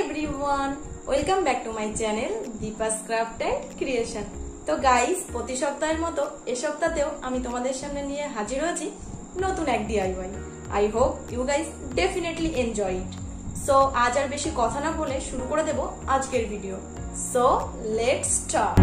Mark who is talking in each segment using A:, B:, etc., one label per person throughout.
A: everyone, welcome back to my channel Deepa's Craft and Creation। তো গাইস, প্রতি সপ্তাহের মতো এই সপ্তাহেও আমি তোমাদের সামনে নিয়ে হাজির হয়েছি নতুন এক DIY। I hope you guys definitely enjoy it। So আজ আর বেশি কথা না বলে শুরু করে দেব আজকের video. So let's start।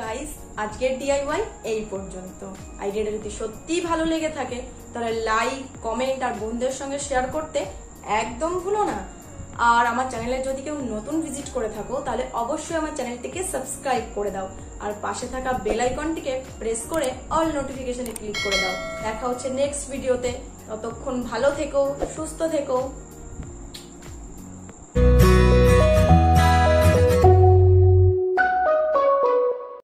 A: Guys, আজকের ডিআইওয়াই এই পর্যন্ত। আইডিয়াটা যদি সত্যিই ভালো লেগে থাকে তাহলে লাইক, কমেন্ট আর বন্ধুদের সঙ্গে শেয়ার করতে একদম ভুলো না। আর আমার চ্যানেলে যদি কেউ নতুন ভিজিট করে থাকো তাহলে অবশ্যই আমার চ্যানেলটিকে সাবস্ক্রাইব করে দাও আর পাশে থাকা বেল আইকনটিকে প্রেস করে অল নোটিফিকেশনে ক্লিক করে দাও। দেখা হচ্ছে নেক্সট ভিডিওতে। ততক্ষণ ভালো থেকো, সুস্থ থেকো।